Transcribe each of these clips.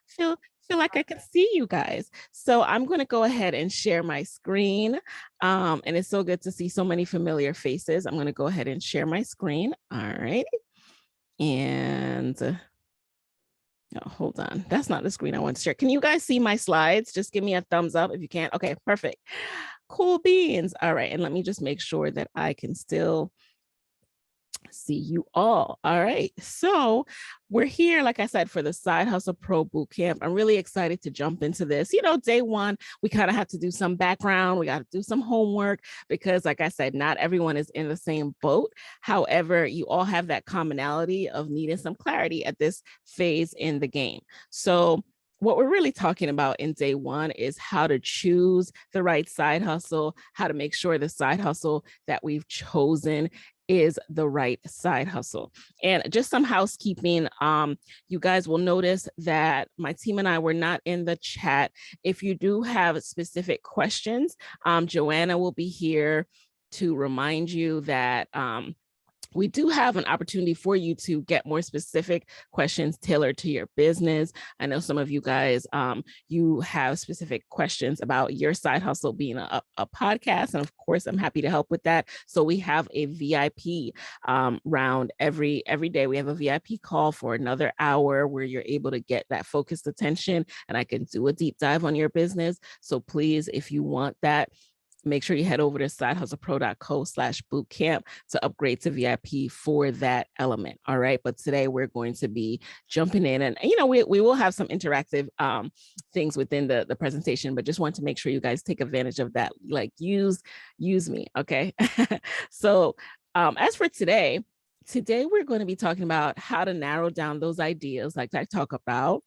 feel feel like I can see you guys. So I'm going to go ahead and share my screen. And it's so good to see so many familiar faces. I'm going to go ahead and share my screen. All right. And oh, hold on. That's not the screen I want to share. Can you guys see my slides? Just give me a thumbs up if you can. Okay, perfect. Cool beans. All right. And let me just make sure that I can still see you all. All right. So we're here, like I said, for the Side Hustle Pro Bootcamp. I'm really excited to jump into this. You know, day one, we kind of have to do some background. We got to do some homework because, like I said, not everyone is in the same boat. However, you all have that commonality of needing some clarity at this phase in the game. So what we're really talking about in day one is how to choose the right side hustle, how to make sure the side hustle that we've chosen is the right side hustle. And just some housekeeping, you guys will notice that my team and I were not in the chat. If you do have specific questions, Joanna will be here to remind you that we do have an opportunity for you to get more specific questions tailored to your business. I know some of you guys, you have specific questions about your side hustle being a podcast. And of course, I'm happy to help with that. So we have a VIP round every day. We have a VIP call for another hour where you're able to get that focused attention and I can do a deep dive on your business. So please, if you want that, make sure you head over to sidehustlepro.co/bootcamp to upgrade to VIP for that element. All right. But today we're going to be jumping in and, you know, we will have some interactive things within the presentation, but just want to make sure you guys take advantage of that. Like use me. Okay. So as for today we're going to be talking about how to narrow down those ideas like I talk about,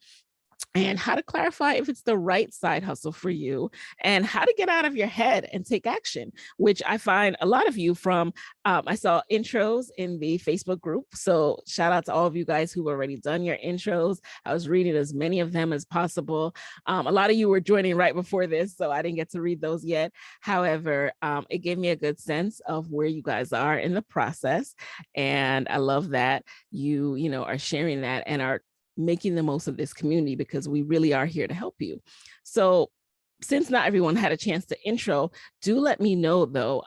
and how to clarify if it's the right side hustle for you, and how to get out of your head and take action, which I find a lot of you from, I saw intros in the Facebook group. So shout out to all of you guys who've already done your intros. I was reading as many of them as possible. A lot of you were joining right before this, so I didn't get to read those yet. However, it gave me a good sense of where you guys are in the process. And I love that you know, are sharing that and are making the most of this community because we really are here to help you. So since not everyone had a chance to intro, do let me know though,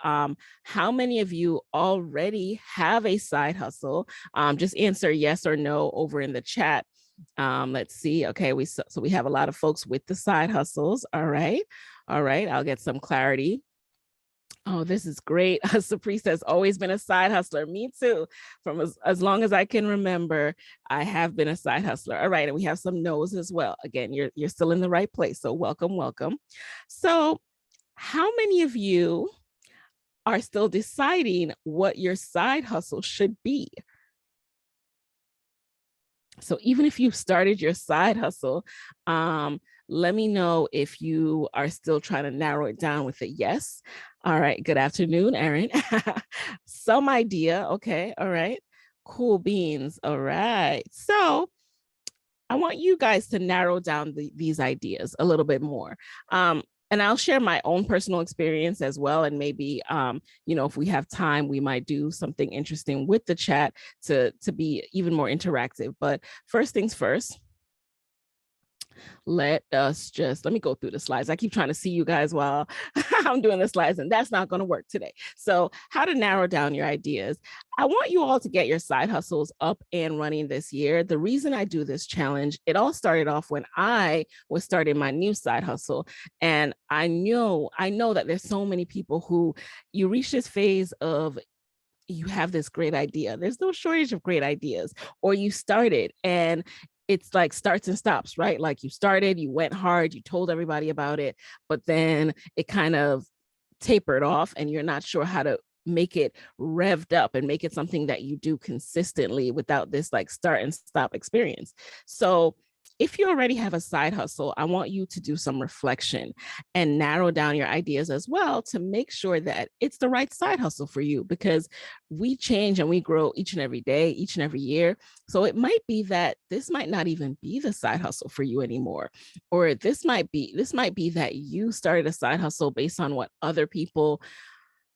how many of you already have a side hustle? Just answer yes or no over in the chat. Let's see. Okay, so we have a lot of folks with the side hustles. All right. I'll get some clarity. Oh, this is great. Sapri says, always been a side hustler. Me too. From as long as I can remember, I have been a side hustler. All right. And we have some no's as well. Again, you're still in the right place. So welcome. So how many of you are still deciding what your side hustle should be? So even if you've started your side hustle, let me know if you are still trying to narrow it down with a yes. All right. Good afternoon, Erin. Some idea. Okay. All right. Cool beans. All right. So I want you guys to narrow down these ideas a little bit more. And I'll share my own personal experience as well. And maybe, you know, if we have time, we might do something interesting with the chat to be even more interactive. But first things first, let me go through the slides. I keep trying to see you guys while I'm doing the slides, and that's not going to work today. So how to narrow down your ideas. I want you all to get your side hustles up and running this year. The reason I do this challenge, it all started off when I was starting my new side hustle. And I know that there's so many people who you reach this phase of you have this great idea. There's no shortage of great ideas, or you started and it's like starts and stops, right? Like you started, you went hard, you told everybody about it, but then it kind of tapered off and you're not sure how to make it revved up and make it something that you do consistently without this like start and stop experience. So if you already have a side hustle, I want you to do some reflection and narrow down your ideas as well to make sure that it's the right side hustle for you, because we change and we grow each and every day, each and every year. So it might be that this might not even be the side hustle for you anymore. Or this might be that you started a side hustle based on what other people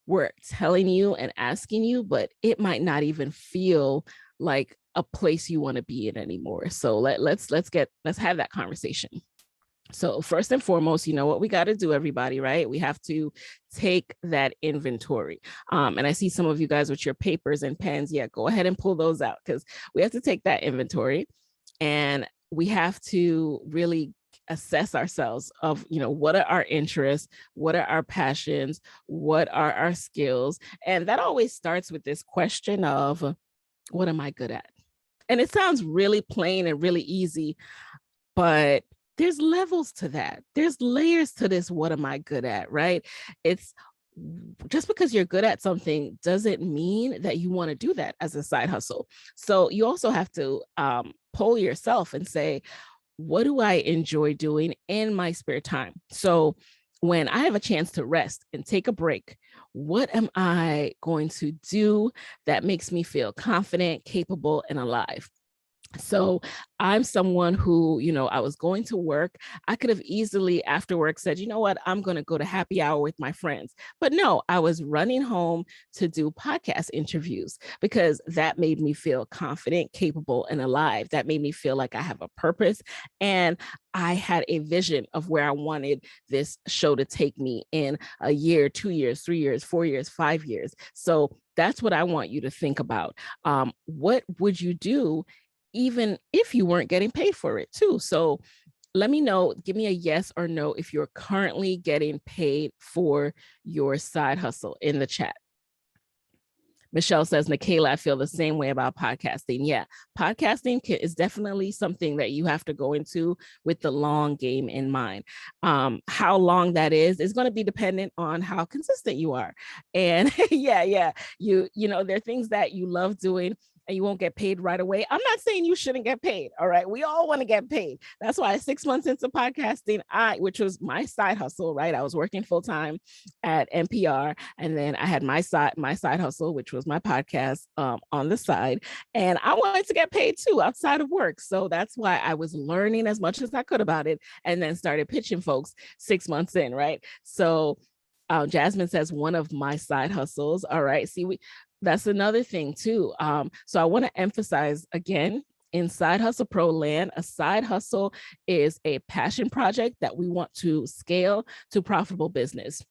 were telling you and asking you, but it might not even feel like a place you want to be in anymore. So let's have that conversation. So first and foremost, you know what we got to do, everybody, right? We have to take that inventory. And I see some of you guys with your papers and pens. Yeah, go ahead and pull those out, because we have to take that inventory, and we have to really assess ourselves of, you know, what are our interests, what are our passions, what are our skills. And that always starts with this question of, what am I good at? And it sounds really plain and really easy, but there's levels to that. There's layers to this. What am I good at? Right? It's just because you're good at something doesn't mean that you want to do that as a side hustle. So you also have to poll yourself and say, what do I enjoy doing in my spare time? So when I have a chance to rest and take a break, what am I going to do that makes me feel confident, capable, and alive? So I'm someone who, you know, I was going to work. I could have easily after work said, you know what, I'm going to go to happy hour with my friends. But no, I was running home to do podcast interviews because that made me feel confident, capable, and alive. That made me feel like I have a purpose. And I had a vision of where I wanted this show to take me in a year, 2 years, 3 years, 4 years, 5 years. So that's what I want you to think about. What would you do even if you weren't getting paid for it too? So let me know, give me a yes or no if you're currently getting paid for your side hustle in the chat. Michelle says, Nicaila, I feel the same way about podcasting. Yeah, podcasting is definitely something that you have to go into with the long game in mind. How long that is going to be dependent on how consistent you are. And yeah, you know, there are things that you love doing and you won't get paid right away. I'm not saying you shouldn't get paid. All right. We all want to get paid. That's why 6 months into podcasting, which was my side hustle, right? I was working full time at NPR. And then I had my side hustle, which was my podcast on the side. And I wanted to get paid too outside of work. So that's why I was learning as much as I could about it and then started pitching folks 6 months in, right? So Jasmine says, one of my side hustles. All right. See, that's another thing too. So I want to emphasize again, in Side Hustle Pro land, a side hustle is a passion project that we want to scale to profitable business.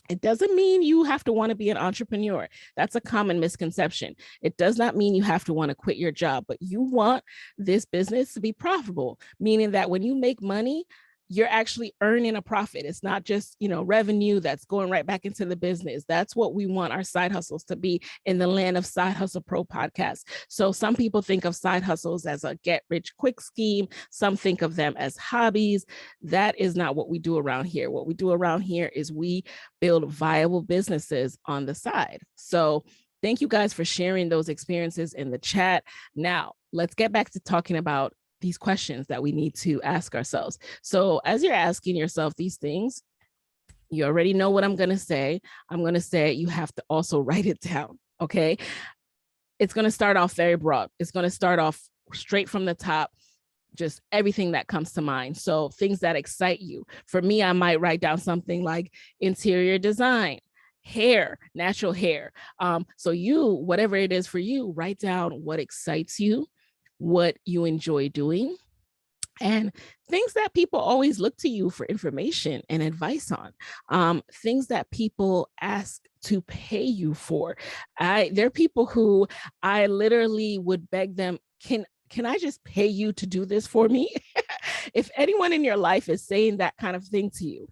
It doesn't mean you have to want to be an entrepreneur. That's a common misconception. It does not mean you have to want to quit your job, but you want this business to be profitable, meaning that when you make money, you're actually earning a profit. It's not just, you know, revenue that's going right back into the business. That's what we want our side hustles to be in the land of Side Hustle Pro podcast. So some people think of side hustles as a get rich quick scheme. Some think of them as hobbies. That is not what we do around here. What we do around here is we build viable businesses on the side. So thank you guys for sharing those experiences in the chat. Now, let's get back to talking about these questions that we need to ask ourselves. So as you're asking yourself these things, you already know what I'm going to say. I'm going to say you have to also write it down. Okay. It's going to start off very broad. It's going to start off straight from the top, just everything that comes to mind. So things that excite you. For me, I might write down something like interior design, hair, natural hair. So you, whatever it is for you, write down what excites you, what you enjoy doing, and things that people always look to you for information and advice on, things that people ask to pay you for. There are people who I literally would beg them, can I just pay you to do this for me? If anyone in your life is saying that kind of thing to you,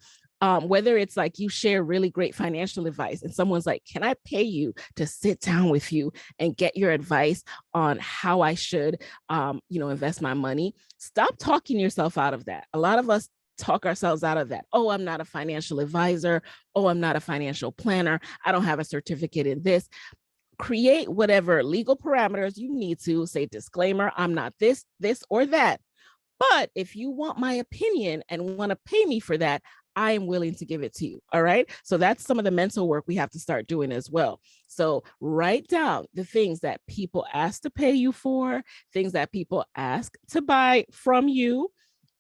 whether it's like you share really great financial advice and someone's like, can I pay you to sit down with you and get your advice on how I should, invest my money? Stop talking yourself out of that. A lot of us talk ourselves out of that. Oh, I'm not a financial advisor. Oh, I'm not a financial planner. I don't have a certificate in this. Create whatever legal parameters you need to say, disclaimer, I'm not this, or that. But if you want my opinion and want to pay me for that, I am willing to give it to you. All right. So that's some of the mental work we have to start doing as well. So write down the things that people ask to pay you for, things that people ask to buy from you.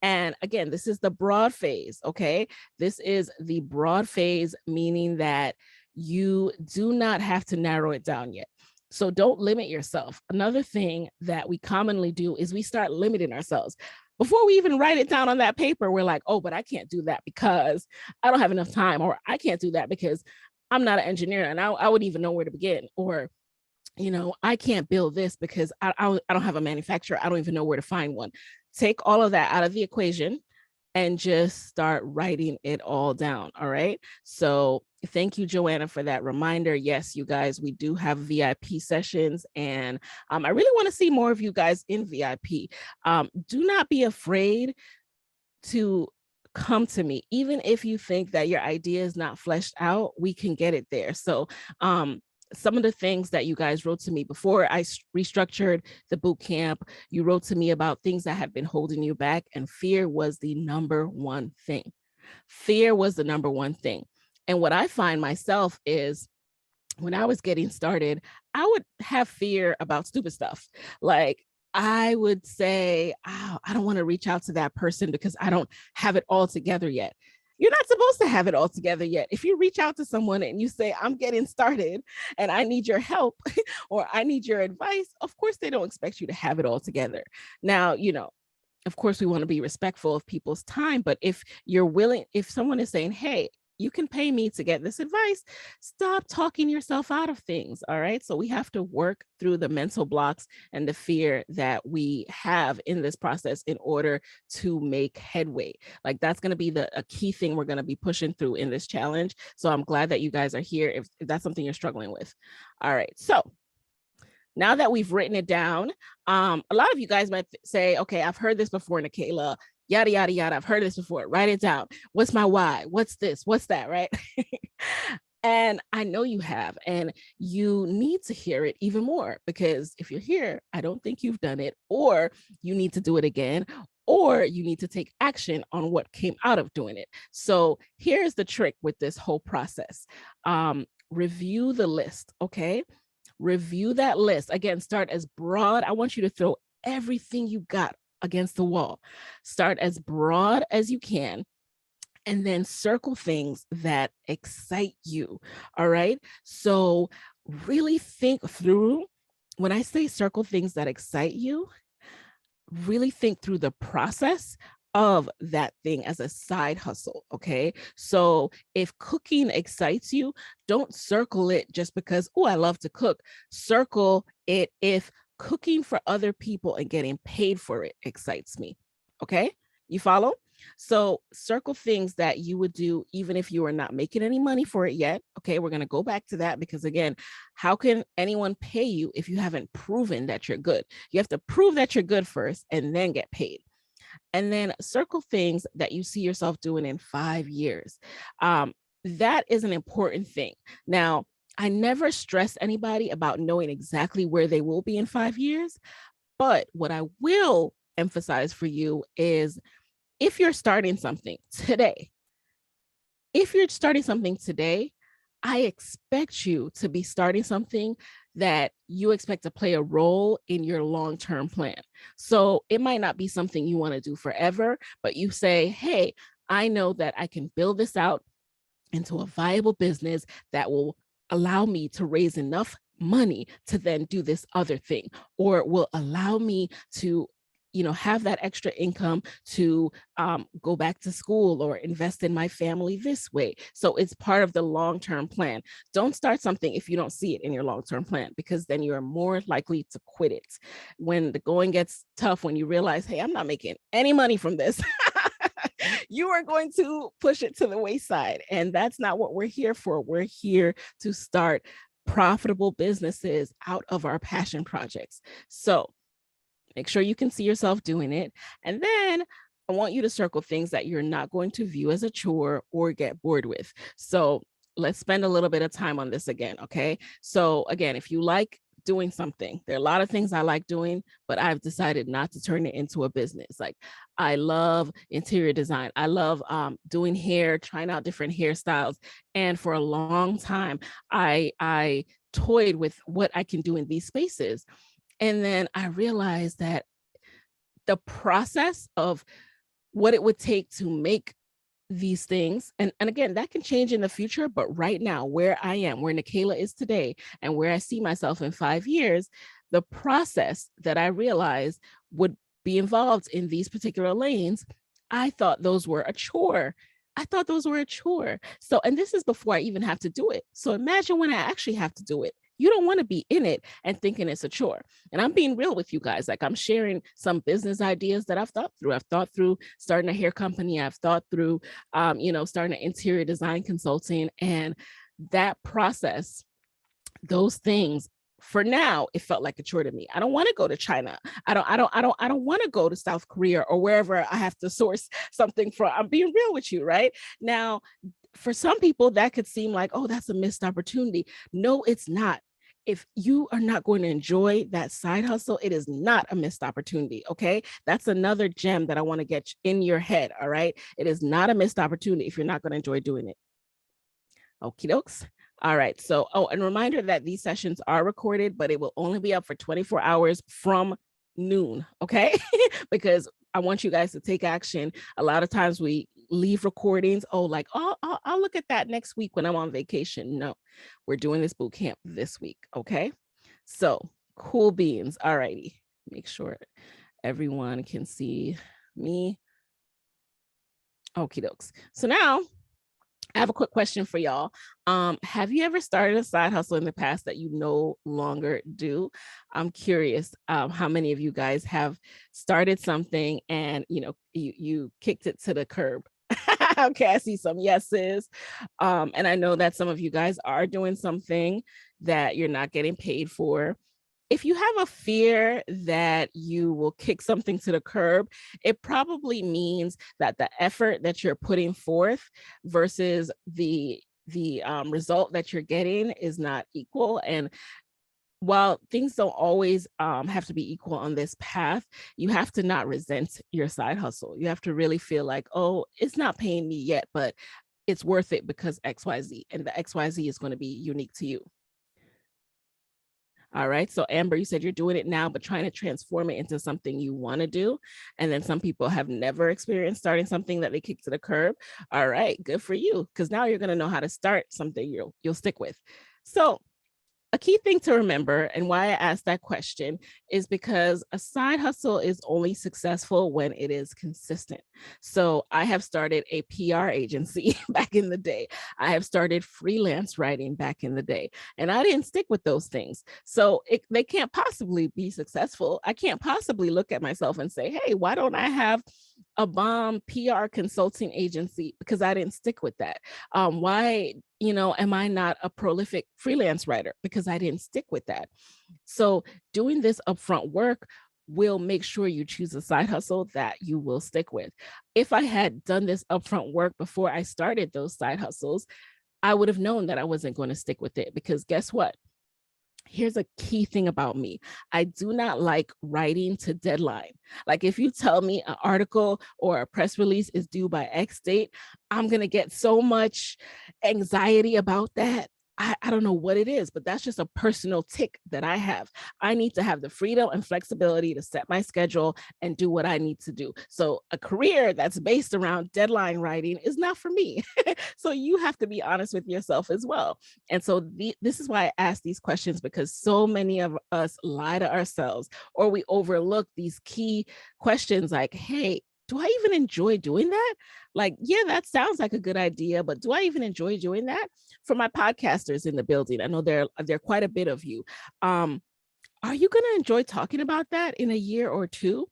And again, this is the broad phase. Okay. This is the broad phase, meaning that you do not have to narrow it down yet. So don't limit yourself. Another thing that we commonly do is we start limiting ourselves. Before we even write it down on that paper, we're like, oh, but I can't do that because I don't have enough time, or I can't do that because I'm not an engineer and I wouldn't even know where to begin, or I can't build this because I don't have a manufacturer. I don't even know where to find one. Take all of that out of the equation and just start writing it all down. All right. So thank you, Joanna, for that reminder. Yes, you guys, we do have VIP sessions, and I really want to see more of you guys in VIP. Do not be afraid to come to me. Even if you think that your idea is not fleshed out, we can get it there. So some of the things that you guys wrote to me before I restructured the boot camp, you wrote to me about things that have been holding you back, and fear was the number one thing. Fear was the number one thing. And what I find myself is, when I was getting started, I would have fear about stupid stuff. Like, I would say, oh, I don't want to reach out to that person because I don't have it all together yet. You're not supposed to have it all together yet. If you reach out to someone and you say, I'm getting started and I need your help or I need your advice, of course, they don't expect you to have it all together. Now, of course, we want to be respectful of people's time, but if you're willing, if someone is saying, hey, you can pay me to get this advice, stop talking yourself out of things. All right. So we have to work through the mental blocks and the fear that we have in this process in order to make headway. Like, that's going to be a key thing we're going to be pushing through in this challenge. So I'm glad that you guys are here if that's something you're struggling with. All right. So now that we've written it down, a lot of you guys might say, okay, I've heard this before, Nicaila, yada, yada, yada. I've heard this before. Write it down. What's my why? What's this? What's that? Right. And I know you have, and you need to hear it even more, because if you're here, I don't think you've done it, or you need to do it again, or you need to take action on what came out of doing it. So here's the trick with this whole process. Review the list. Okay. Review that list. Again, start as broad. I want you to throw everything you got against the wall. Start as broad as you can, and then circle things that excite you. All right. So really think through, when I say circle things that excite you, really think through the process of that thing as a side hustle. Okay. So if cooking excites you, don't circle it just because, oh, I love to cook. Circle it if cooking for other people and getting paid for it excites me. Okay. You follow? So circle things that you would do even if you are not making any money for it yet. Okay, we're going to go back to that, because again, how can anyone pay you if you haven't proven that you're good? You have to prove that you're good first and then get paid. And then circle things that you see yourself doing in 5 years. That is an important thing. Now, I never stress anybody about knowing exactly where they will be in 5 years, but what I will emphasize for you is, if you're starting something today, I expect you to be starting something that you expect to play a role in your long-term plan. So it might not be something you want to do forever, but you say, hey, I know that I can build this out into a viable business that will allow me to raise enough money to then do this other thing, or will allow me to have that extra income to go back to school or invest in my family this way. So it's part of the long-term plan. Don't start something if you don't see it in your long-term plan, because then you're more likely to quit it. When the going gets tough, when you realize, hey, I'm not making any money from this, you are going to push it to the wayside. And that's not what we're here for. We're here to start profitable businesses out of our passion projects. So make sure you can see yourself doing it. And then I want you to circle things that you're not going to view as a chore or get bored with. So let's spend a little bit of time on this again. Okay. So again, if you like doing something, there are a lot of things I like doing, but I've decided not to turn it into a business. Like, I love interior design. I love doing hair, trying out different hairstyles. And for a long time, I toyed with what I can do in these spaces. And then I realized that the process of what it would take to make these things, and again, that can change in the future, but right now, where I am, where Nicaila is today, and where I see myself in 5 years, the process that I realized would be involved in these particular lanes, I thought those were a chore. I thought those were a chore. So, and this is before I even have to do it. So imagine when I actually have to do it. You don't want to be in it and thinking it's a chore. And I'm being real with you guys. Like, I'm sharing some business ideas that I've thought through. I've thought through starting a hair company. I've thought through, starting an interior design consulting, and that process, those things. For now, it felt like a chore to me. I don't want to go to China. I don't want to go to South Korea or wherever I have to source something from. I'm being real with you, right? Now, for some people, that could seem like, oh, that's a missed opportunity. No, it's not. If you are not going to enjoy that side hustle, it is not a missed opportunity. Okay. That's another gem that I want to get in your head. All right. It is not a missed opportunity if you're not going to enjoy doing it. Okie dokes. All right. So, and reminder that these sessions are recorded, but it will only be up for 24 hours from noon. Okay. Because I want you guys to take action. A lot of times we leave recordings. Oh, like, oh, I'll look at that next week when I'm on vacation. No, we're doing this boot camp this week. Okay. So cool beans. All righty. Make sure everyone can see me. Okie dokes. So now I have a quick question for y'all. Have you ever started a side hustle in the past that you no longer do? I'm curious how many of you guys have started something and you kicked it to the curb. Okay, I see some yeses. And I know that some of you guys are doing something that you're not getting paid for. If you have a fear that you will kick something to the curb, it probably means that the effort that you're putting forth versus the result that you're getting is not equal. And while things don't always have to be equal on this path, you have to not resent your side hustle. You have to really feel like, oh, it's not paying me yet, but it's worth it because XYZ, and the XYZ is going to be unique to you. All right. So Amber, you said you're doing it now, but trying to transform it into something you want to do. And then some people have never experienced starting something that they kick to the curb. All right. Good for you. Because now you're going to know how to start something you'll stick with. So a key thing to remember, and why I asked that question, is because a side hustle is only successful when it is consistent. So I have started a PR agency back in the day. I have started freelance writing back in the day, and I didn't stick with those things. So they can't possibly be successful. I can't possibly look at myself and say, hey, why don't I have a bomb PR consulting agency? Because I didn't stick with that. Why am I not a prolific freelance writer? Because I didn't stick with that. So doing this upfront work will make sure you choose a side hustle that you will stick with. If I had done this upfront work before I started those side hustles, I would have known that I wasn't going to stick with it, because guess what? Here's a key thing about me. I do not like writing to deadline. Like, if you tell me an article or a press release is due by X date, I'm going to get so much anxiety about that. I don't know what it is, but that's just a personal tick that I have. I need to have the freedom and flexibility to set my schedule and do what I need to do. So a career that's based around deadline writing is not for me. So you have to be honest with yourself as well. And so this is why I ask these questions, because so many of us lie to ourselves, or we overlook these key questions like, hey, do I even enjoy doing that? Like, yeah, that sounds like a good idea, but do I even enjoy doing that? For my podcasters in the building, I know there are quite a bit of you. Are you going to enjoy talking about that in a year or two?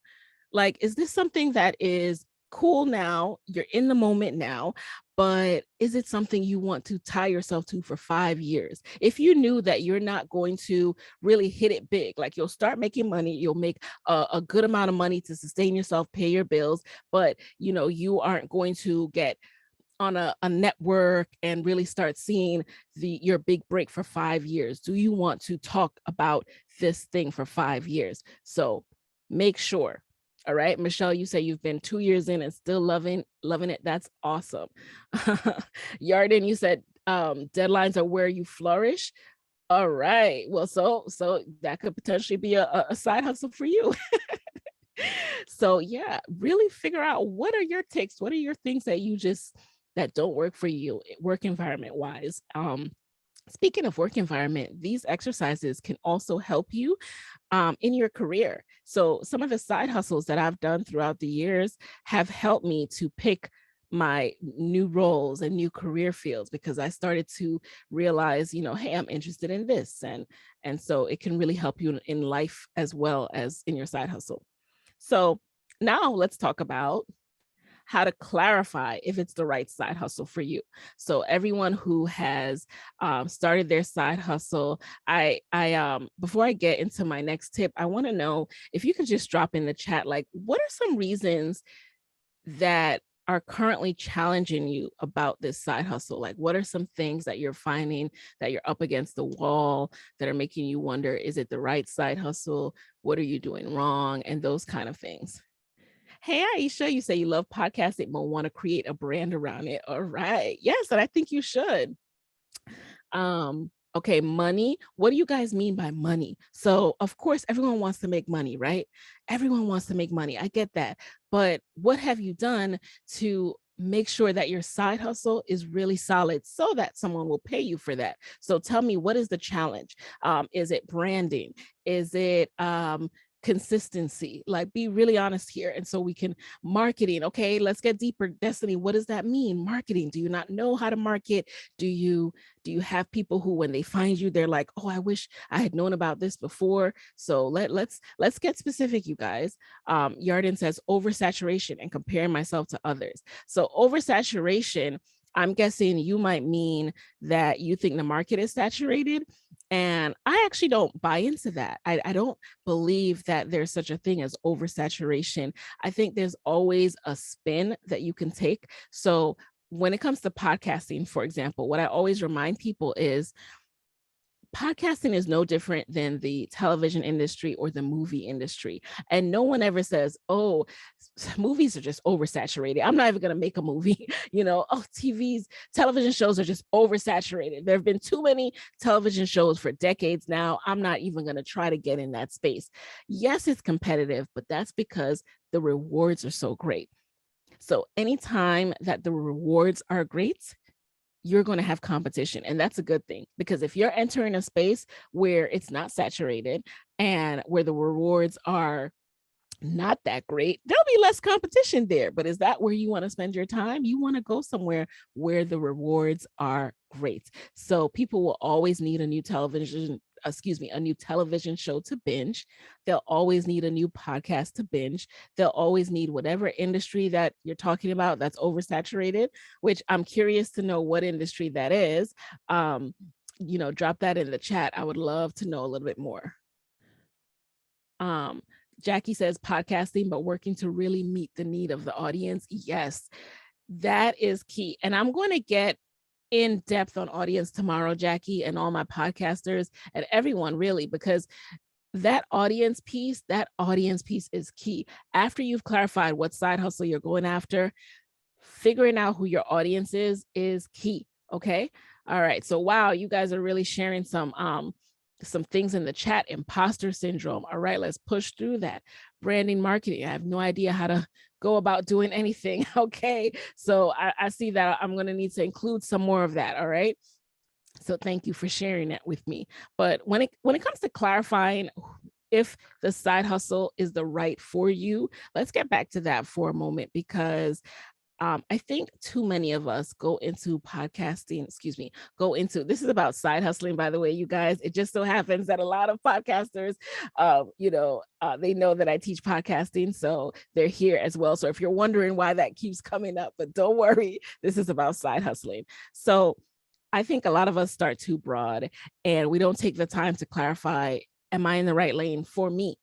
Like, is this something that is cool now? You're in the moment now, but is it something you want to tie yourself to for 5 years? If you knew that you're not going to really hit it big, like you'll start making money, you'll make a good amount of money to sustain yourself, pay your bills, but you aren't going to get on a network and really start seeing your big break for 5 years. Do you want to talk about this thing for 5 years? So make sure. All right, Michelle, you say you've been 2 years in and still loving it. That's awesome. Yarden, you said deadlines are where you flourish. All right. Well, so that could potentially be a side hustle for you. So yeah, really figure out, what are your ticks? What are your things that you just that don't work for you work environment wise. Speaking of work environment, these exercises can also help you in your career. So some of the side hustles that I've done throughout the years have helped me to pick my new roles and new career fields, because I started to realize, hey, I'm interested in this. And so it can really help you in life as well as in your side hustle. So now let's talk about how to clarify if it's the right side hustle for you. So everyone who has started their side hustle, I before I get into my next tip, I want to know if you can just drop in the chat, like, what are some reasons that are currently challenging you about this side hustle? Like, what are some things that you're finding that you're up against the wall that are making you wonder, is it the right side hustle? What are you doing wrong? And those kind of things. Hey, Aisha, you say you love podcasting, but want to create a brand around it. All right. Yes, and I think you should. Okay, money. What do you guys mean by money? So, of course, everyone wants to make money, right? Everyone wants to make money. I get that. But what have you done to make sure that your side hustle is really solid so that someone will pay you for that? So tell me, what is the challenge? Is it branding? Is it consistency? Like, be really honest here. And so we can marketing. Okay, let's get deeper. Destiny, what does that mean? Marketing. Do you not know how to market? Do you have people who, when they find you, they're like, oh, I wish I had known about this before? So let's get specific, you guys. Yarden says oversaturation and comparing myself to others. So oversaturation, I'm guessing you might mean that you think the market is saturated. And I actually don't buy into that. I don't believe that there's such a thing as oversaturation. I think there's always a spin that you can take. So when it comes to podcasting, for example, what I always remind people is podcasting is no different than the television industry or the movie industry. And no one ever says, oh, movies are just oversaturated. I'm not even going to make a movie. Oh, television shows are just oversaturated. There have been too many television shows for decades now. I'm not even going to try to get in that space. Yes, it's competitive, but that's because the rewards are so great. So anytime that the rewards are great, you're going to have competition. And that's a good thing, because if you're entering a space where it's not saturated and where the rewards are not that great, there'll be less competition there. But is that where you want to spend your time? You want to go somewhere where the rewards are great. So people will always need a new television show to binge. They'll always need a new podcast to binge. They'll always need whatever industry that you're talking about that's oversaturated, which I'm curious to know what industry that is. Drop that in the chat. I would love to know a little bit more. Jackie says podcasting, but working to really meet the need of the audience. Yes, that is key. And I'm going to get in depth on audience tomorrow, Jackie, and all my podcasters and everyone, really, because that audience piece is key. After you've clarified what side hustle you're going after, figuring out who your audience is key. Okay. All right. So wow, you guys are really sharing some things in the chat. Imposter syndrome. All right, let's push through that. Branding, marketing. I have no idea how to go about doing anything. Okay, so I see that I'm going to need to include some more of that. All right, so thank you for sharing that with me. But when it comes to clarifying if the side hustle is the right for you, let's get back to that for a moment, because I think too many of us go into podcasting, this is about side hustling, by the way, you guys. It just so happens that a lot of podcasters, they know that I teach podcasting, so they're here as well. So if you're wondering why that keeps coming up, but don't worry, this is about side hustling. So I think a lot of us start too broad and we don't take the time to clarify, am I in the right lane for me?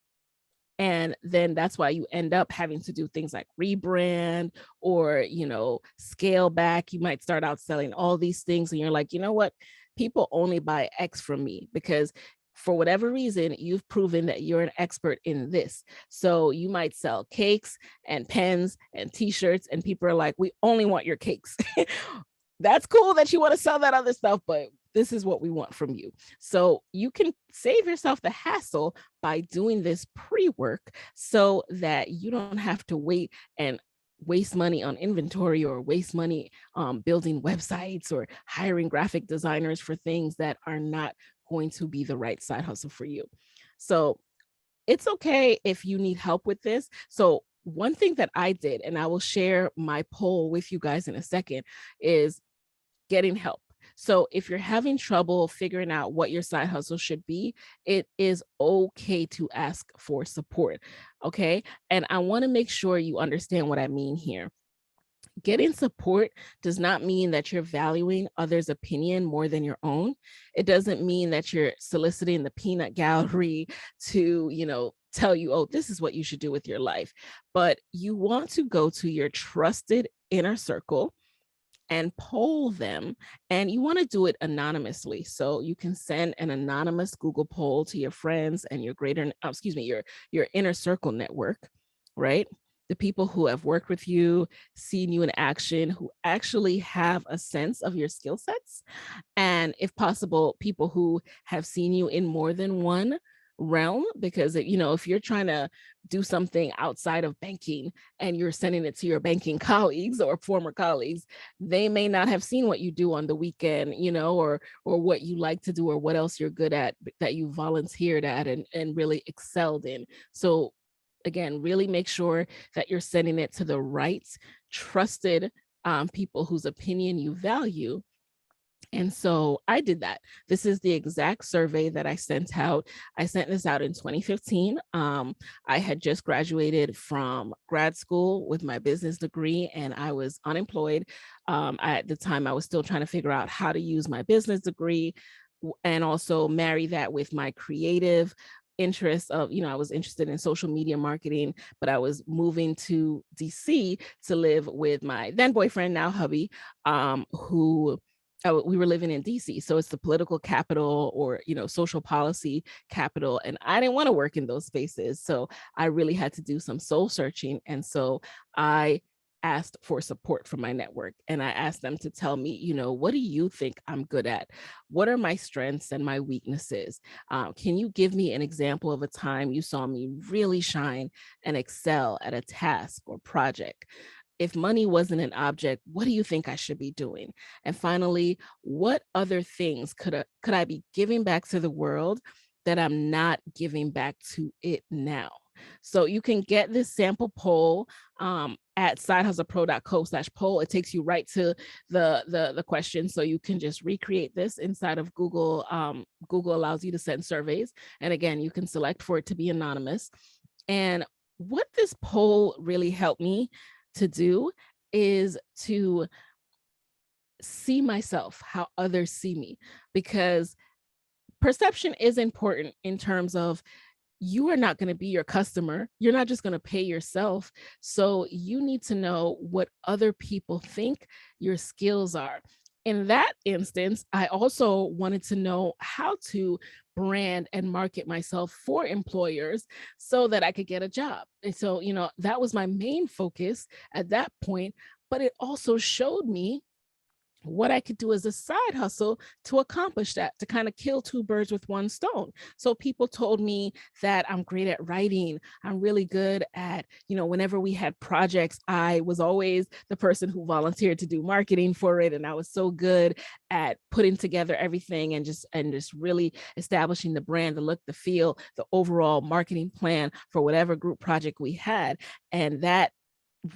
And then that's why you end up having to do things like rebrand or, scale back. You might start out selling all these things and you're like, you know what? People only buy X from me because for whatever reason, you've proven that you're an expert in this. So you might sell cakes and pens and t-shirts and people are like, we only want your cakes. That's cool that you want to sell that other stuff, but this is what we want from you. So you can save yourself the hassle by doing this pre-work so that you don't have to wait and waste money on inventory or waste money building websites or hiring graphic designers for things that are not going to be the right side hustle for you. So it's okay if you need help with this. So one thing that I did, and I will share my poll with you guys in a second, is getting help. So if you're having trouble figuring out what your side hustle should be, it is okay to ask for support. Okay. And I want to make sure you understand what I mean here. Getting support does not mean that you're valuing others' opinion more than your own. It doesn't mean that you're soliciting the peanut gallery to, tell you, oh, this is what you should do with your life. But you want to go to your trusted inner circle and poll them, and you want to do it anonymously. So you can send an anonymous Google poll to your friends and your your inner circle network, right? The people who have worked with you, seen you in action, who actually have a sense of your skill sets, and if possible, people who have seen you in more than one realm. Because if you're trying to do something outside of banking and you're sending it to your banking colleagues or former colleagues, they may not have seen what you do on the weekend, or what you like to do or what else you're good at that you volunteered at and really excelled in. So again, really make sure that you're sending it to the right trusted people whose opinion you value. And so I did that. This is the exact survey that I sent out. I sent this out in 2015. I had just graduated from grad school with my business degree, and I was unemployed. At the time, I was still trying to figure out how to use my business degree and also marry that with my creative interests of, I was interested in social media marketing, but I was moving to DC to live with my then boyfriend, now hubby, who we were living in DC. So it's the political capital or, social policy capital. And I didn't want to work in those spaces. So I really had to do some soul searching. And so I asked for support from my network, and I asked them to tell me, what do you think I'm good at? What are my strengths and my weaknesses? Can you give me an example of a time you saw me really shine and excel at a task or project? If money wasn't an object, what do you think I should be doing? And finally, what other things could I be giving back to the world that I'm not giving back to it now? So you can get this sample poll at sidehustlepro.co/poll. It takes you right to the question. So you can just recreate this inside of Google. Google allows you to send surveys. And again, you can select for it to be anonymous. And what this poll really helped me to do is to see myself how others see me, because perception is important in terms of you are not going to be your customer. You're not just going to pay yourself. So you need to know what other people think your skills are. In that instance, I also wanted to know how to brand and market myself for employers so that I could get a job. And so, that was my main focus at that point. But it also showed me what I could do as a side hustle to accomplish that, to kind of kill two birds with one stone. So people told me that I'm great at writing. I'm really good at, whenever we had projects, I was always the person who volunteered to do marketing for it. And I was so good at putting together everything and just really establishing the brand, the look, the feel, the overall marketing plan for whatever group project we had. And that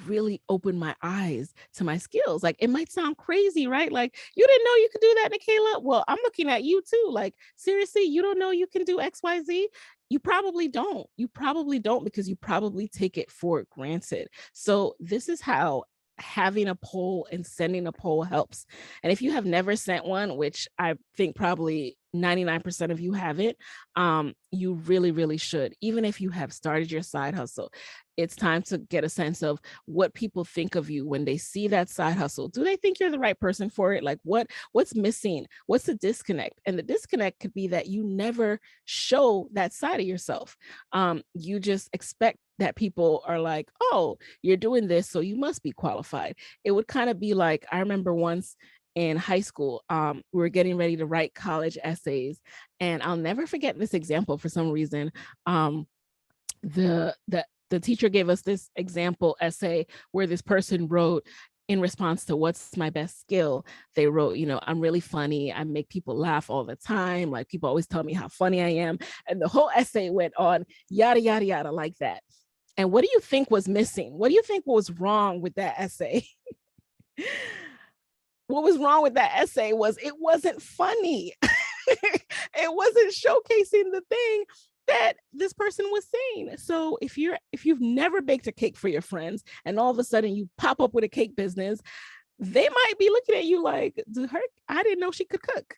really opened my eyes to my skills. Like, it might sound crazy, right? Like, you didn't know you could do that, Nicaila? Well, I'm looking at you too. Like, seriously, you don't know you can do XYZ? You probably don't. You probably don't, because you probably take it for granted. So this is how having a poll and sending a poll helps. And if you have never sent one, which I think probably 99% of you haven't, you really, really should. Even if you have started your side hustle, it's time to get a sense of what people think of you when they see that side hustle. Do they think you're the right person for it? Like, what's missing? What's the disconnect? And the disconnect could be that you never show that side of yourself. You just expect that people are like, oh, you're doing this, so you must be qualified. It would kind of be like, I remember once in high school, we were getting ready to write college essays. And I'll never forget this example for some reason. The the teacher gave us this example essay where this person wrote, in response to what's my best skill, they wrote, I'm really funny. I make people laugh all the time. Like, people always tell me how funny I am. And the whole essay went on yada, yada, yada, like that. And what do you think was missing? What do you think was wrong with that essay? What was wrong with that essay was it wasn't funny. It wasn't showcasing the thing that this person was saying. So if you've never baked a cake for your friends and all of a sudden you pop up with a cake business, they might be looking at you like, I didn't know she could cook.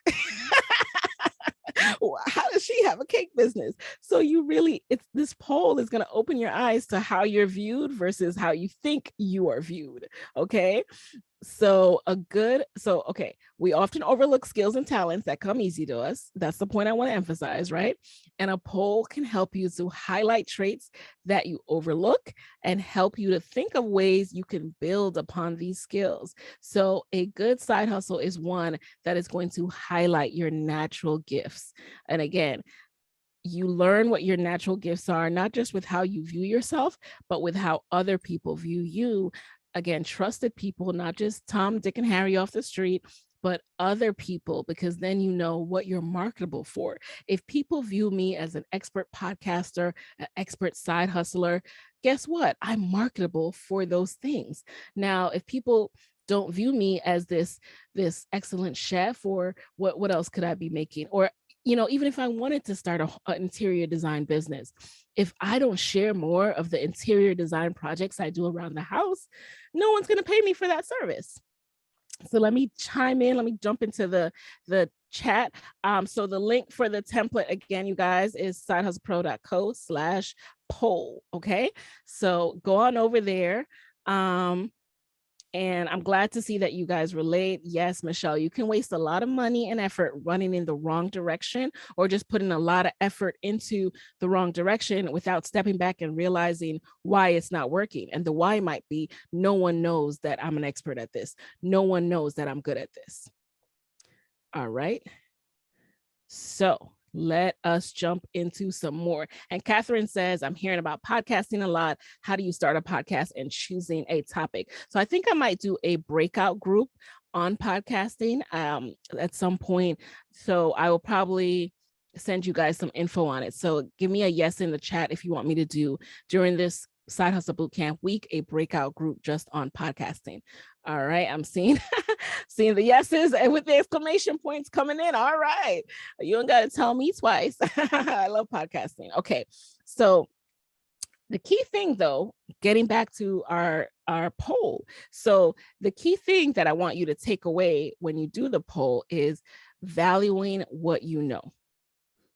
How does she have a cake business? So this poll is going to open your eyes to how you're viewed versus how you think you are viewed. Okay. So we often overlook skills and talents that come easy to us. That's the point I want to emphasize, right? And a poll can help you to highlight traits that you overlook and help you to think of ways you can build upon these skills. So a good side hustle is one that is going to highlight your natural gifts. And again, you learn what your natural gifts are, not just with how you view yourself, but with how other people view you. Again, trusted people, not just Tom, Dick, and Harry off the street, but other people, because then you know what you're marketable for. If people view me as an expert podcaster, an expert side hustler, guess what? I'm marketable for those things. Now, if people don't view me as this excellent chef, or what else could I be making? Or even if I wanted to start an interior design business, if I don't share more of the interior design projects I do around the house, no one's going to pay me for that service. So let me chime in. Let me jump into the chat. So the link for the template, again, you guys, is sidehustlepro.co/poll. Okay. So go on over there. And I'm glad to see that you guys relate. Yes, Michelle, you can waste a lot of money and effort running in the wrong direction, or just putting a lot of effort into the wrong direction without stepping back and realizing why it's not working. And the why might be, no one knows that I'm an expert at this. No one knows that I'm good at this. All right. So let us jump into some more. And Catherine says, I'm hearing about podcasting a lot. How do you start a podcast and choosing a topic? So I think I might do a breakout group on podcasting at some point. So I will probably send you guys some info on it. So give me a yes in the chat if you want me to do, during this Side Hustle Bootcamp week, a breakout group just on podcasting. All right, I'm seeing the yeses and with the exclamation points coming in. All right, you don't got to tell me twice. I love podcasting. Okay, so the key thing, though, getting back to our poll. So the key thing that I want you to take away when you do the poll is valuing what you know.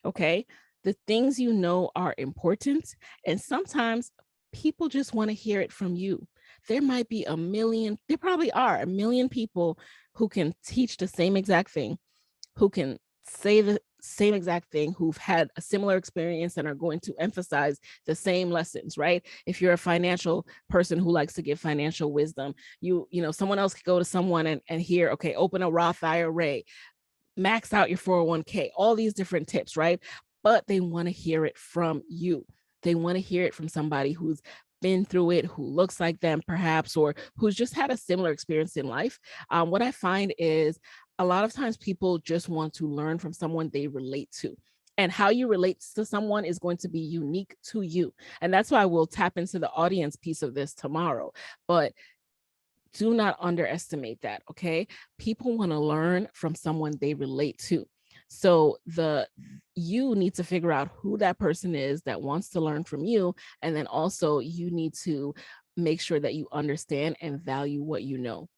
Okay, the things you know are important, and sometimes people just want to hear it from you. There might be there probably are a million people who can teach the same exact thing, who can say the same exact thing, who've had a similar experience and are going to emphasize the same lessons, right? If you're a financial person who likes to give financial wisdom, someone else could go to someone and hear, okay, open a Roth IRA, max out your 401k, all these different tips, right? But they want to hear it from you. They want to hear it from somebody who's been through it, who looks like them perhaps, or who's just had a similar experience in life. What I find is a lot of times people just want to learn from someone they relate to. And how you relate to someone is going to be unique to you. And that's why we'll tap into the audience piece of this tomorrow. But do not underestimate that, okay? People want to learn from someone they relate to. So you need to figure out who that person is that wants to learn from you. And then also you need to make sure that you understand and value what you know.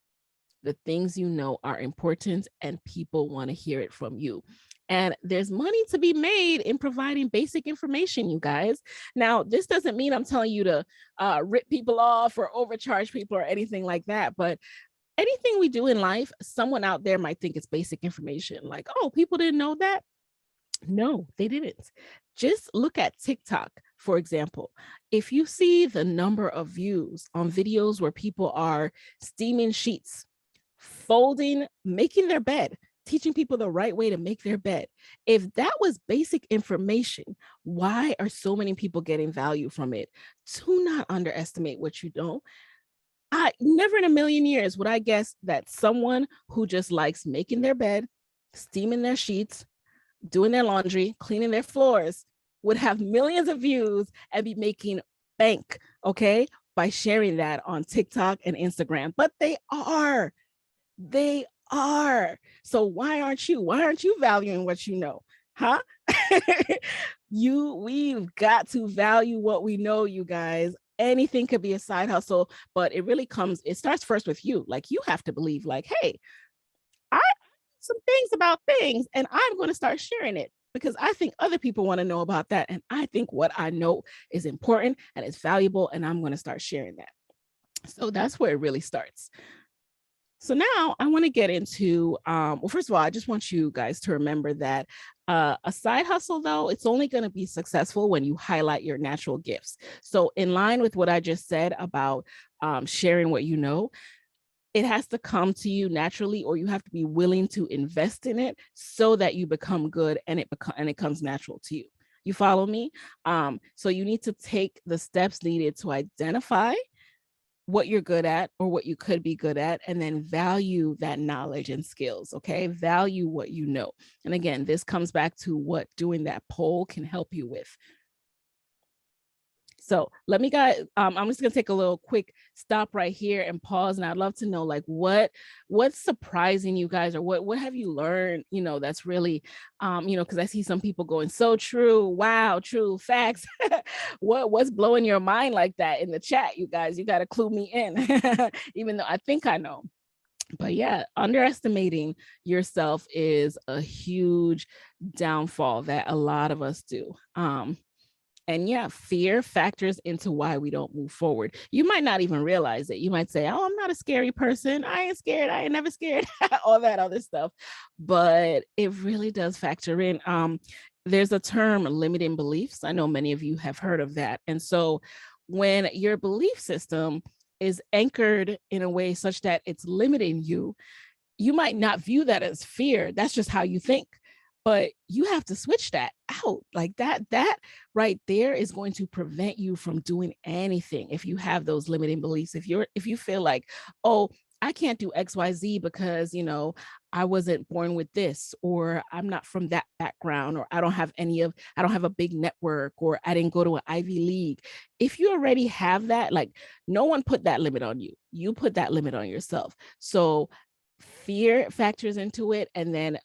The things you know are important and people want to hear it from you. And there's money to be made in providing basic information, you guys. Now, this doesn't mean I'm telling you to rip people off or overcharge people or anything like that. But anything we do in life, someone out there might think it's basic information. Like, oh, people didn't know that. No, they didn't. Just look at TikTok, for example. If you see the number of views on videos where people are steaming sheets, folding, making their bed, teaching people the right way to make their bed. If that was basic information, why are so many people getting value from it? Do not underestimate what you know. I never in a million years would I guess that someone who just likes making their bed, steaming their sheets, doing their laundry, cleaning their floors would have millions of views and be making bank, okay, by sharing that on TikTok and Instagram. But they are. They are. So why aren't you? Why aren't you valuing what you know? Huh? We've got to value what we know, you guys. Anything could be a side hustle, but it starts first with you. Like you have to believe, like, hey, I some things about things, and I'm going to start sharing it because I think other people want to know about that. And I think what I know is important and it's valuable, and I'm going to start sharing that. So that's where it really starts. So now I want to get into, well, first of all, I just want you guys to remember that a side hustle, though, it's only going to be successful when you highlight your natural gifts. So in line with what I just said about sharing what you know, it has to come to you naturally, or you have to be willing to invest in it so that you become good and it comes natural to you. You follow me? So you need to take the steps needed to identify what you're good at or what you could be good at, and then value that knowledge and skills. Okay. Value what you know. And again, this comes back to what doing that poll can help you with. So I'm just gonna take a little quick stop right here and pause. And I'd love to know, like, what's surprising you guys, or what have you learned, that's really, because I see some people going, so true, wow, true, facts. What's blowing your mind like that in the chat, you guys? You got to clue me in, even though I think I know. But yeah, underestimating yourself is a huge downfall that a lot of us do. And yeah, fear factors into why we don't move forward. You might not even realize it. You might say, oh, I'm not a scary person. I ain't scared. I ain't never scared. All that other stuff. But it really does factor in. There's a term, limiting beliefs. I know many of you have heard of that. And so when your belief system is anchored in a way such that it's limiting you, you might not view that as fear. That's just how you think. But you have to switch that out. Like that right there is going to prevent you from doing anything. If you have those limiting beliefs, if you feel like, oh, I can't do XYZ because, I wasn't born with this, or I'm not from that background, or I don't have a big network, or I didn't go to an Ivy League. If you already have that, like, no one put that limit on you. You put that limit on yourself. So fear factors into it. And then,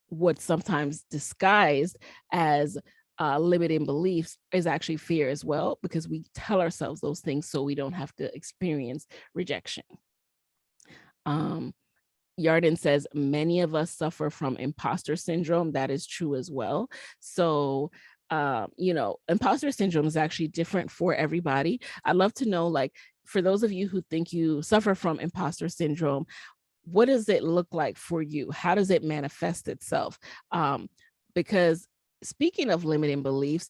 what's sometimes disguised as limiting beliefs is actually fear as well, because we tell ourselves those things so we don't have to experience rejection. Yarden says, many of us suffer from imposter syndrome. That is true as well. So, imposter syndrome is actually different for everybody. I'd love to know, like, for those of you who think you suffer from imposter syndrome, what does it look like for you? How does it manifest itself? Because speaking of limiting beliefs,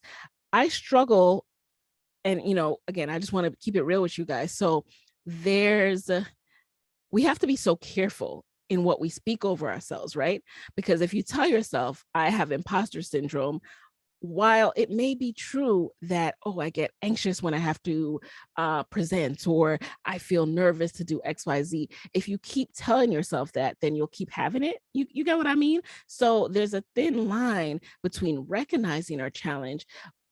I struggle, and again, I just want to keep it real with you guys. So we have to be so careful in what we speak over ourselves, right? Because if you tell yourself, I have imposter syndrome, while it may be true that, oh, I get anxious when I have to present, or I feel nervous to do XYZ, if you keep telling yourself that, then you'll keep having it. You get what I mean? So there's a thin line between recognizing our challenge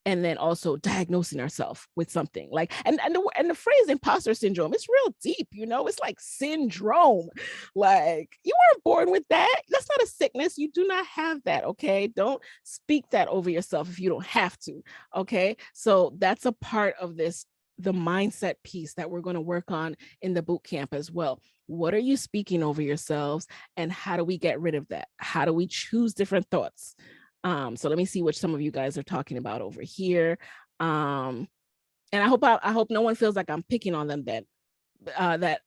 and then also diagnosing ourselves with something, like, and the phrase imposter syndrome, it's real deep, it's like syndrome. Like, you weren't born with that. That's not a sickness. You do not have that. Okay. Don't speak that over yourself if you don't have to. Okay. So that's a part of the mindset piece that we're going to work on in the boot camp as well. What are you speaking over yourselves, and how do we get rid of that? How do we choose different thoughts? So let me see what some of you guys are talking about over here. And I hope no one feels like I'm picking on them then. I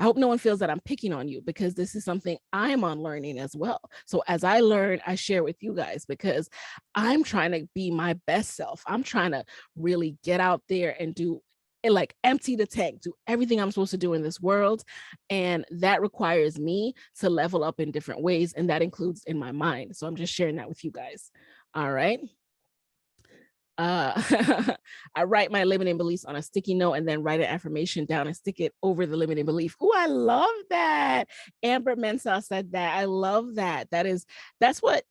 hope no one feels that I'm picking on you, because this is something I'm unlearning as well. So as I learn, I share with you guys, because I'm trying to be my best self. I'm trying to really get out there and do like empty the tank, do everything I'm supposed to do in this world. And that requires me to level up in different ways. And that includes in my mind. So I'm just sharing that with you guys. All right. I write my limiting beliefs on a sticky note and then write an affirmation down and stick it over the limiting belief. Oh, I love that. Amber Mensah said that. I love that. That's what,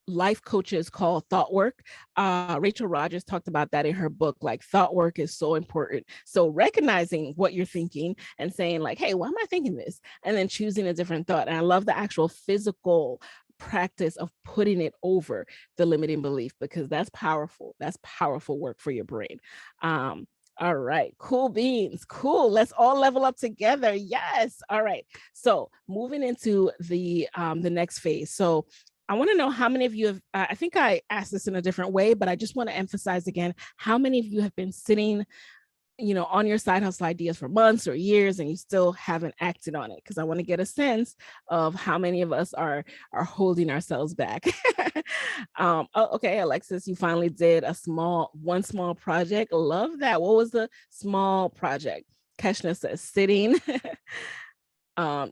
life coaches call thought work. Rachel Rogers talked about that in her book. Like, thought work is so important. So recognizing what you're thinking and saying like, hey, why am I thinking this? And then choosing a different thought. And I love the actual physical practice of putting it over the limiting belief, because that's powerful. That's powerful work for your brain. All right, cool beans. Cool. Let's all level up together. Yes. All right. So moving into the next phase. So I want to know how many of you have, I think I asked this in a different way, but I just want to emphasize again, how many of you have been sitting, on your side hustle ideas for months or years and you still haven't acted on it? Because I want to get a sense of how many of us are holding ourselves back. Okay, Alexis, you finally did one small project. Love that. What was the small project? Keshna says sitting.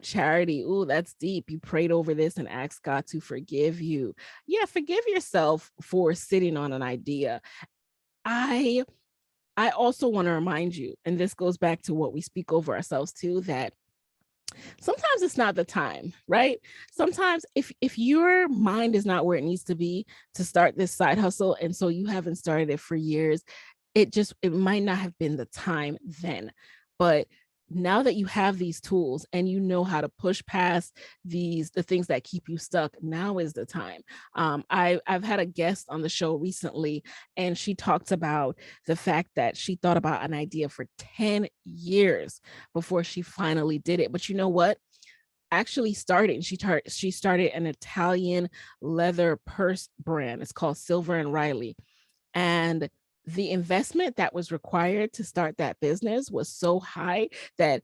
Charity, ooh, that's deep. You prayed over this and asked God to forgive you. Yeah, forgive yourself for sitting on an idea. I also want to remind you, and this goes back to what we speak over ourselves too, that sometimes it's not the time, right? Sometimes if your mind is not where it needs to be to start this side hustle, and so you haven't started it for years, it might not have been the time then. But now that you have these tools and you know how to push past the things that keep you stuck, now is the time. I've had a guest on the show recently, and she talked about the fact that she thought about an idea for 10 years before she finally did it. But you know what? Actually started, she started an Italian leather purse brand. It's called Silver and Riley. And the investment that was required to start that business was so high that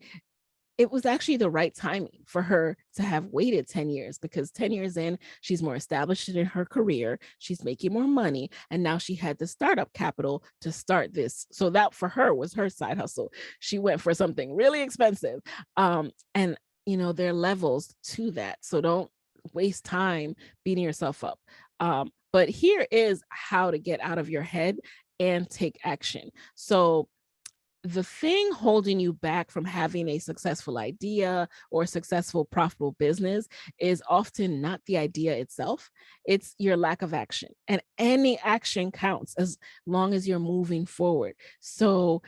it was actually the right timing for her to have waited 10 years, because 10 years in, she's more established in her career, she's making more money, and now she had the startup capital to start this. So that for her was her side hustle. She went for something really expensive. And there are levels to that. So don't waste time beating yourself up. But here is how to get out of your head and take action. So the thing holding you back from having a successful idea or successful, profitable business is often not the idea itself. It's your lack of action. And any action counts as long as you're moving forward. So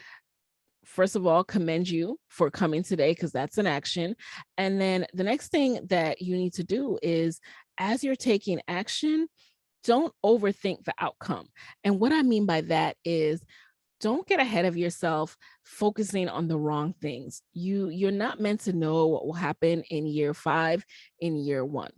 first of all, commend you for coming today, because that's an action. And then the next thing that you need to do is, as you're taking action, don't overthink the outcome. And what I mean by that is, don't get ahead of yourself focusing on the wrong things. You're not meant to know what will happen in year 5, in year 1.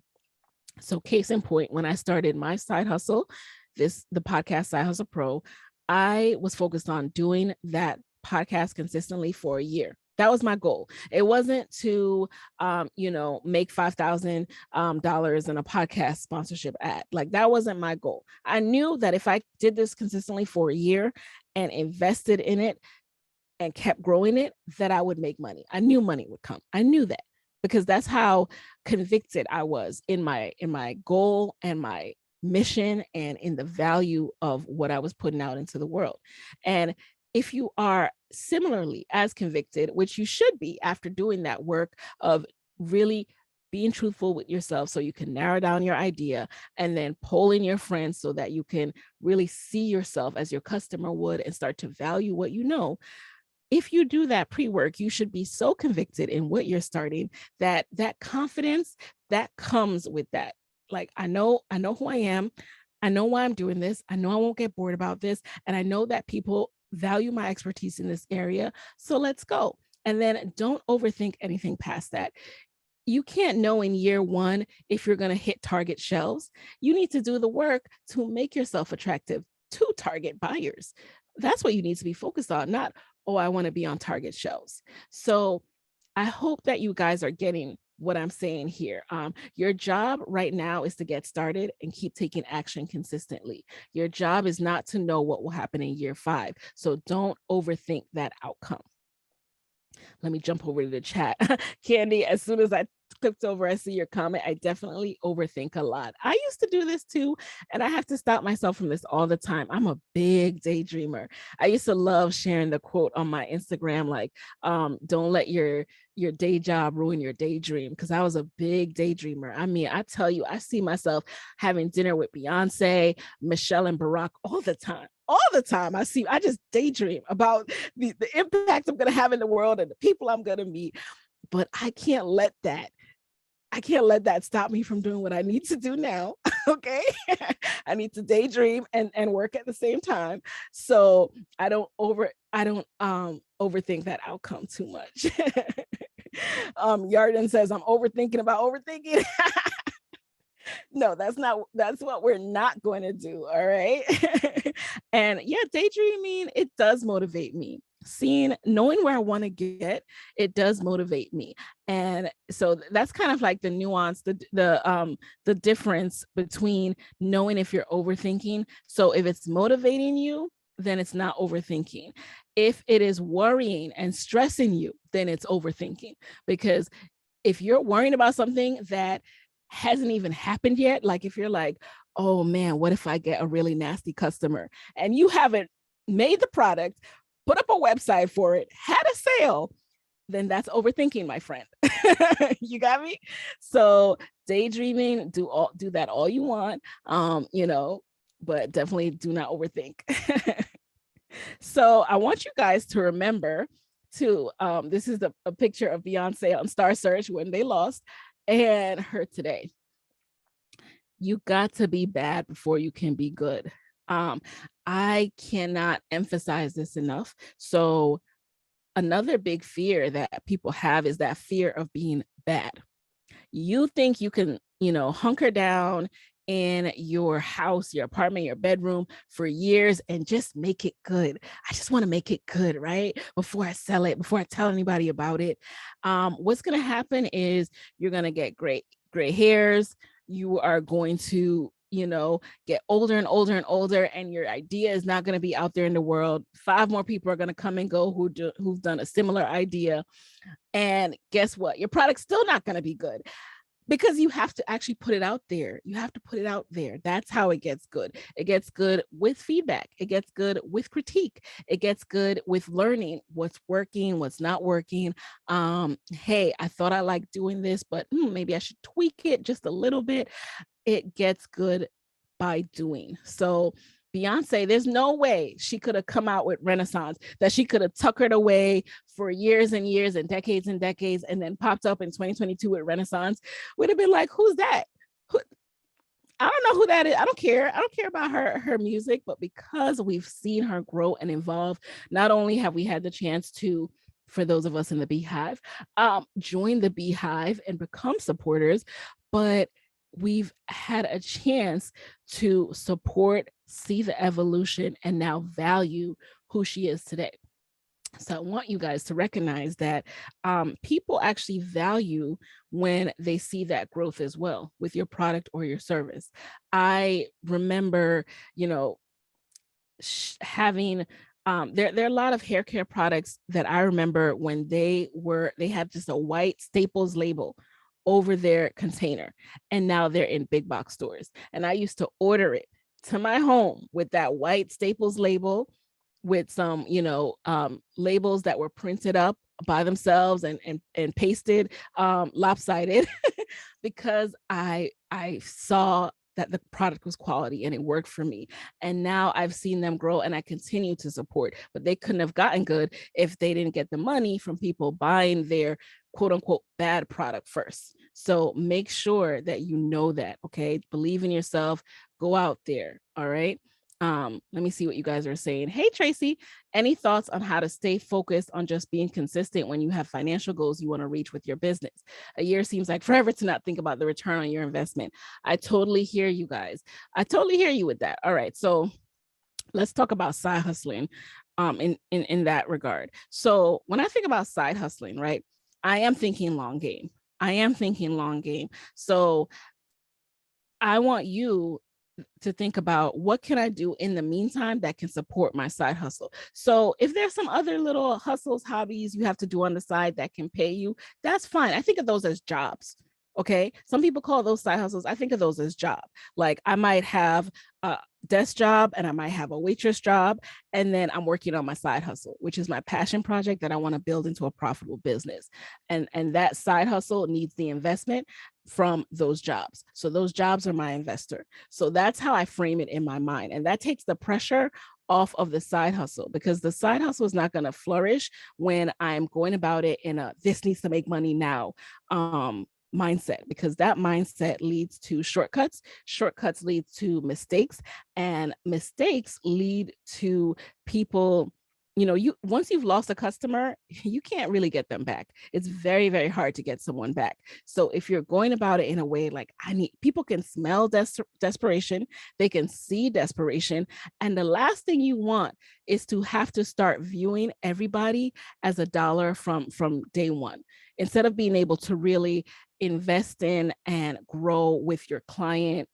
So case in point, when I started my side hustle, the podcast Side Hustle Pro, I was focused on doing that podcast consistently for a year. That was my goal. It wasn't to, make $5,000 in a podcast sponsorship ad. Like, that wasn't my goal. I knew that if I did this consistently for a year and invested in it and kept growing it, that I would make money. I knew money would come. I knew that, because that's how convicted I was in my goal and my mission and in the value of what I was putting out into the world. And if you are similarly as convicted, which you should be after doing that work of really being truthful with yourself so you can narrow down your idea, and then polling your friends so that you can really see yourself as your customer would and start to value what you know. If you do that pre-work, you should be so convicted in what you're starting that confidence that comes with that. Like, I know who I am. I know why I'm doing this. I know I won't get bored about this. And I know that people value my expertise in this area. So let's go. And then don't overthink anything past that. You can't know in year 1 if you're going to hit target shelves. You need to do the work to make yourself attractive to target buyers. That's what you need to be focused on, not, oh, I want to be on target shelves. So I hope that you guys are getting what I'm saying here. Your job right now is to get started and keep taking action consistently. Your job is not to know what will happen in year 5. So don't overthink that outcome. Let me jump over to the chat. Candy, as soon as I clicked over, I see your comment. I definitely overthink a lot. I used to do this too, and I have to stop myself from this all the time. I'm a big daydreamer. I used to love sharing the quote on my Instagram, like, don't let your day job ruin your daydream, because I was a big daydreamer. I mean, I tell you, I see myself having dinner with Beyonce, Michelle, and Barack all the time. All the time. I just daydream about the impact I'm going to have in the world and the people I'm going to meet. But I can't let that stop me from doing what I need to do now. Okay. I need to daydream and work at the same time. So I don't overthink that outcome too much. Yarden says, I'm overthinking about overthinking. No, that's what we're not going to do. All right. And yeah, daydreaming, it does motivate me. Knowing where I want to get, it does motivate me. And so that's kind of like the nuance, the difference between knowing if you're overthinking. So if it's motivating you, then it's not overthinking. If it is worrying and stressing you, then it's overthinking. Because if you're worrying about something that hasn't even happened yet, like if you're like, oh man, what if I get a really nasty customer, and you haven't made the product, put up a website for it, had a sale, then that's overthinking, my friend. You got me? So daydreaming, do that all you want, but definitely do not overthink. So I want you guys to remember too, this is a picture of Beyonce on Star Search when they lost, and her today. You got to be bad before you can be good. I cannot emphasize this enough. So another big fear that people have is that fear of being bad. You think you can, hunker down in your house, your apartment, your bedroom for years and just make it good. I just want to make it good, right? Before I sell it, before I tell anybody about it. What's going to happen is you're going to get gray hairs. You are going to, get older and older and older, and your idea is not going to be out there in the world. 5 more people are going to come and go who've done a similar idea. And guess what? Your product's still not going to be good, because you have to actually put it out there. You have to put it out there. That's how it gets good. It gets good with feedback. It gets good with critique. It gets good with learning what's working, what's not working. Hey, I thought I liked doing this, but maybe I should tweak it just a little bit. It gets good by doing. So Beyonce, there's no way she could have come out with Renaissance, that she could have tuckered away for years and years and decades, and then popped up in 2022 with Renaissance. Would have been like, who's that? I don't know who that is. I don't care. I don't care about her music, but because we've seen her grow and evolve, not only have we had the chance to, for those of us in the Beehive, join the Beehive and become supporters, but we've had a chance to support, see the evolution, and now value who she is today. So I want you guys to recognize that people actually value when they see that growth as well with your product or your service. I remember, having there are a lot of hair care products that I remember when they had just a white Staples label over their container, and now they're in big box stores. And I used to order it to my home with that white Staples label, with some, labels that were printed up by themselves and pasted lopsided, because I saw that the product was quality and it worked for me. And now I've seen them grow and I continue to support, but they couldn't have gotten good if they didn't get the money from people buying their quote unquote bad product first. So make sure that you know that, okay? Believe in yourself, go out there, all right? Let me see what you guys are saying. Hey, Tracy, any thoughts on how to stay focused on just being consistent when you have financial goals you want to reach with your business? A year seems like forever to not think about the return on your investment. I totally hear you guys. I totally hear you with that. All right, so let's talk about side hustling in that regard. So when I think about side hustling, right, I am thinking long game. I am thinking long game. So I want you to think about, what can I do in the meantime that can support my side hustle? So if there's some other little hustles, hobbies you have to do on the side that can pay you, that's fine. I think of those as jobs. Okay. Some people call those side hustles. I think of those as job. Like I might have a desk job and I might have a waitress job. And then I'm working on my side hustle, which is my passion project that I want to build into a profitable business. And that side hustle needs the investment from those jobs. So those jobs are my investor. So that's how I frame it in my mind. And that takes the pressure off of the side hustle, because the side hustle is not going to flourish when I'm going about it in a this needs to make money now mindset, because that mindset leads to shortcuts. Shortcuts lead to mistakes, and mistakes lead to people, you once you've lost a customer, you can't really get them back. It's very, very hard to get someone back. So if you're going about it in a way like people can smell desperation, they can see desperation. And the last thing you want is to have to start viewing everybody as $1 from day one, instead of being able to really invest in and grow with your client.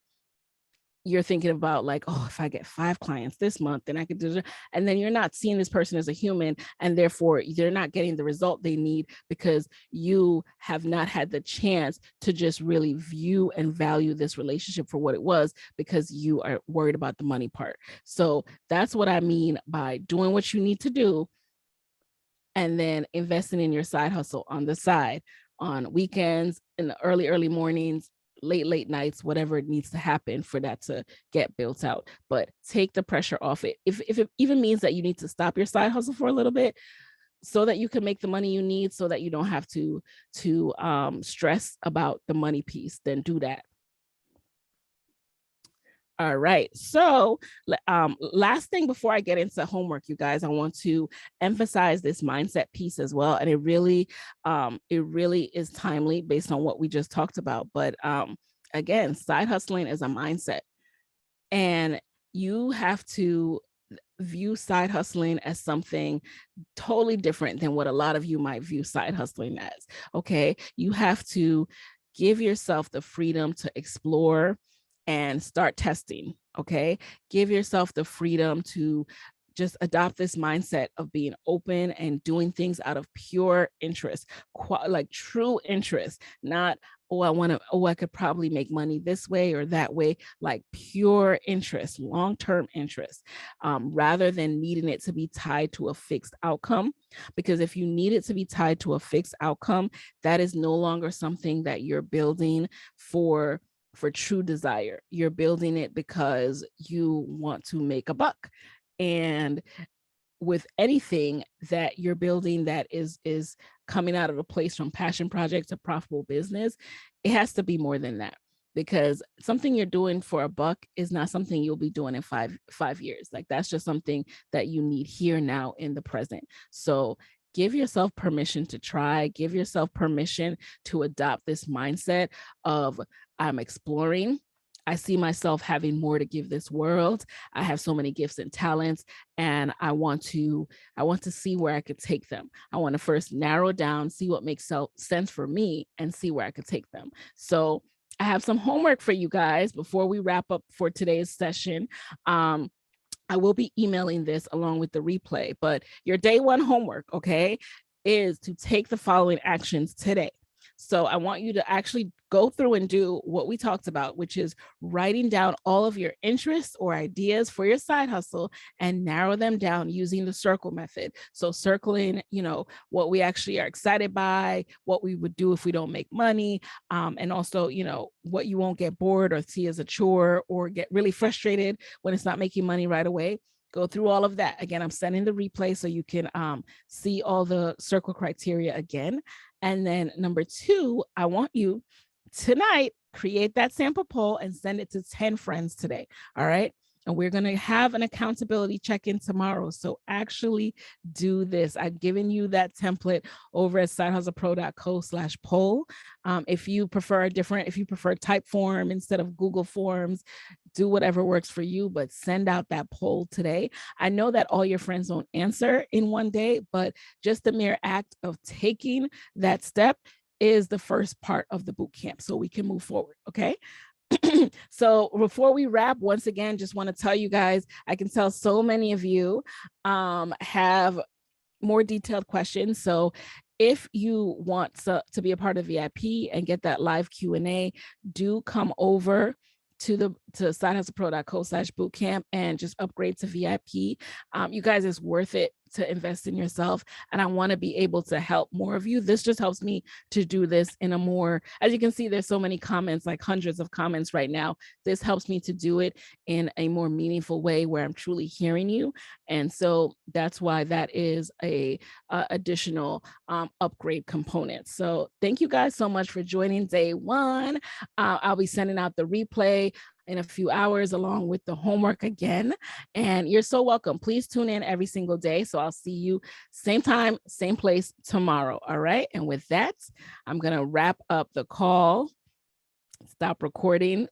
You're thinking about like, oh, if I get 5 clients this month, then I could do it. And then you're not seeing this person as a human, and therefore they're not getting the result they need, because you have not had the chance to just really view and value this relationship for what it was, because you are worried about the money part. So that's what I mean by doing what you need to do, and then investing in your side hustle on the side, on weekends, in the early mornings, late nights, whatever it needs to happen for that to get built out. But take the pressure off it. If it even means that you need to stop your side hustle for a little bit so that you can make the money you need, so that you don't have to stress about the money piece, then do that. All right. So last thing before I get into homework, you guys, I want to emphasize this mindset piece as well. And it really is timely based on what we just talked about. But again, side hustling is a mindset, and you have to view side hustling as something totally different than what a lot of you might view side hustling as. Okay. You have to give yourself the freedom to explore and start testing. Okay. Give yourself the freedom to just adopt this mindset of being open and doing things out of pure interest, like true interest, not, I could probably make money this way or that way, like pure interest, long-term interest, rather than needing it to be tied to a fixed outcome. Because if you need it to be tied to a fixed outcome, that is no longer something that you're building for true desire. You're building it because you want to make a buck. And with anything that you're building that is coming out of a place from passion project to profitable business, it has to be more than that, because something you're doing for a buck is not something you'll be doing in five years. Like that's just something that you need here now in the present. So give yourself permission to try, give yourself permission to adopt this mindset of, I'm exploring. I see myself having more to give this world. I have so many gifts and talents, and I want to see where I could take them. I want to first narrow down, see what makes sense for me, and see where I could take them. So I have some homework for you guys before we wrap up for today's session. I will be emailing this along with the replay, but your day one homework, okay, is to take the following actions today. So I want you to actually go through and do what we talked about, which is writing down all of your interests or ideas for your side hustle and narrow them down using the circle method. So circling, what we actually are excited by, what we would do if we don't make money, and also, what you won't get bored or see as a chore or get really frustrated when it's not making money right away. Go through all of that. Again, I'm sending the replay so you can see all the circle criteria again. And then number 2, I want you tonight, create that sample poll and send it to 10 friends today. All right. And we're going to have an accountability check-in tomorrow. So actually do this. I've given you that template over at sidehustlepro.co/poll. If you prefer type form instead of Google Forms, do whatever works for you, but send out that poll today. I know that all your friends don't answer in one day, but just the mere act of taking that step is the first part of the boot camp, so we can move forward. Okay. So before we wrap, once again, just want to tell you guys, I can tell so many of you have more detailed questions. So if you want to be a part of VIP and get that live Q&A, do come over to sidehustlepro.co/bootcamp and just upgrade to VIP. You guys, it's worth it to invest in yourself. And I want to be able to help more of you. This just helps me to do this in a more, as you can see, there's so many comments, like hundreds of comments right now. This helps me to do it in a more meaningful way where I'm truly hearing you. And so that's why that is a additional upgrade component. So thank you guys so much for joining day one. I'll be sending out the replay in a few hours along with the homework again. And you're so welcome. Please tune in every single day. So I'll see you same time, same place tomorrow. All right. And with that, I'm going to wrap up the call. Stop recording.